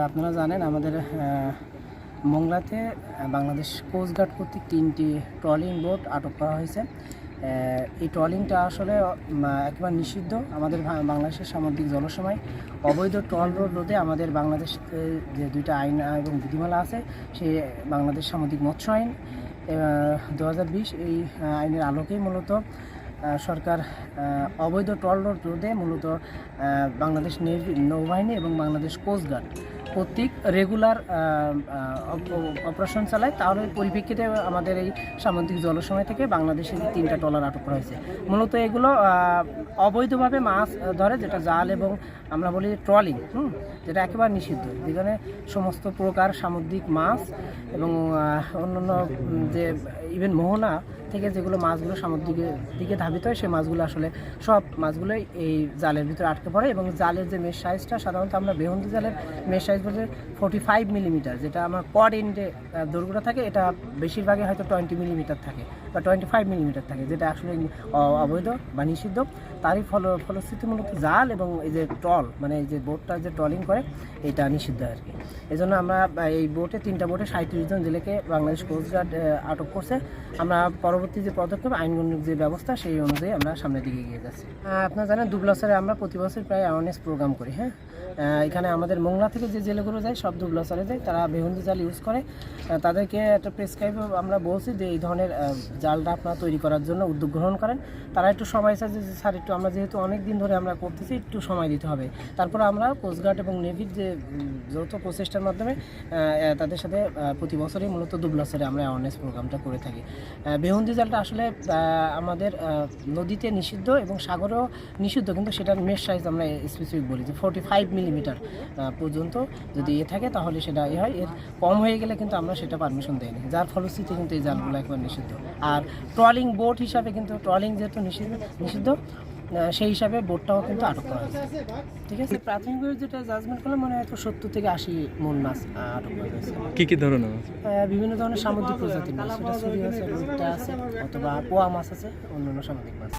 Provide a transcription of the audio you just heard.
আপনারা জানেন আমাদের মোংলাতে বাংলাদেশ কোস্টগার্ড কর্তৃক 3টি ট্রলিং বোট আটক করা হয়েছে। এই ট্রলিংটা আসলে একেবারে নিষিদ্ধ। আমাদের বাংলাদেশের সামুদ্রিক জলসীমায় অবৈধ ট্রল রোধে আমাদের বাংলাদেশ যে 2টা আইন এবং বিধিমালা আছে, সেই বাংলাদেশ সামুদ্রিক মৎস্য আইন 2020 এই আইনের আলোকেই মূলত সরকার অবৈধ ট্রল রোধে মূলত বাংলাদেশ নৌবাহিনী এবং বাংলাদেশ কোস্টগার্ড কর্তৃক রেগুলার অপারেশন চালায়। তার পরিপ্রেক্ষিতে আমাদের এই সামুদ্রিক জলসীমা থেকে বাংলাদেশের 3টা ট্রলার আটক করা হয়েছে। মূলত এগুলো অবৈধভাবে মাছ ধরে, যেটা জাল এবং আমরা বলি ট্রলিং, যেটা একেবারে নিষিদ্ধ, যেখানে সমস্ত প্রকার সামুদ্রিক মাছ এবং অন্যান্য যে ইভেন মোহনা থেকে যেগুলো মাছগুলো সামুদ্রিকের দিকে ধাবিত হয়, সেই মাছগুলো আসলে সব মাছগুলোই এই জালের ভিতরে আটকে পড়ে। এবং জালের যে মেশ সাইজটা সাধারণত আমরা বেহন্দি জালের মেশ সাইজ বলতে 45 মিলিমিটার, যেটা আমার কড এন্ডে দৈর্ঘ্যটা থাকে, এটা বেশিরভাগই হয়তো 20 মিলিমিটার থাকে বা 25 মিলিমিটার থাকে, যেটা আসলে অবৈধ বা নিষিদ্ধ। তারই ফলশ্রুতি মূলত জাল এবং এই যে ট্রল, মানে এই যে বোটটা যে ট্রলিং করে, এটা নিষিদ্ধ আর কি। এই জন্য আমরা এই বোটে 3টা বোটে 37 জন জেলেকে বাংলাদেশ কোস্টগার্ড আটক করছে। আমরা পরবর্তী যে পদক্ষেপ আইনগত যে ব্যবস্থা, সেই অনুযায়ী আমরা সামনের দিকে এগিয়ে যাচ্ছি। আপনারা জানেন দুবলাসরে আমরা প্রতি বছর প্রায় অ্যাওয়ারনেস প্রোগ্রাম করি। এখানে আমাদের মোংলা থেকে যে জেলেগুলো যায় সব দুবলাসরে যায়, তারা বেহুন্দি জাল ইউজ করে। তাদেরকে একটা প্রেসক্রাইব আমরা বলছি যে এই ধরনের জালটা আপনারা তৈরি করার জন্য উদ্যোগ গ্রহণ করেন। তারা একটু সময় চাইছে যে স্যার একটু, আমরা যেহেতু অনেক দিন ধরে আমরা করতেছি, একটু সময় দিতে হবে। তারপর আমরা কোস্টগার্ড এবং নেভির যে যৌথ প্রচেষ্টার মাধ্যমে তাদের সাথে প্রতি বছরই মূলত দুবলাসরে আমরা অ্যাওয়ারনেস প্রোগ্রামটা করে থাকি। বেহুন্দি জালটা আসলে আমাদের নদীতে নিষিদ্ধ এবং সাগরেও নিষিদ্ধ, কিন্তু সেটার মেশ সাইজ আমরা স্পেসিফিক বলি যে 45 মিলিমিটার পর্যন্ত যদি থাকে তাহলে সেটা হয়। এর কম হয়ে গেলে কিন্তু আমরা সেটা পারমিশন দেয়নি, যার ফলশ্রুতিতে কিন্তু এই জালগুলো একবার নিষিদ্ধ। আর ট্রলিং বোট হিসাবে কিন্তু ট্রলিং যেহেতু নিষিদ্ধ, সেই হিসাবে বোটটাও কিন্তু আটক করা হয়েছে। ঠিক আছে, প্রাথমিকভাবে যেটা জাজমেন্ট করলে মনে হয় 70 থেকে 80 মন মাছ আটক করা হয়েছে। কি ধরনের মাছ? বিভিন্ন ধরনের সামুদ্রিক প্রজাতির মাছ, সেটা ছুরি আছে, রুটটা আছে, অথবা পোয়া মাছ আছে, অন্যান্য সামুদ্রিক মাছ।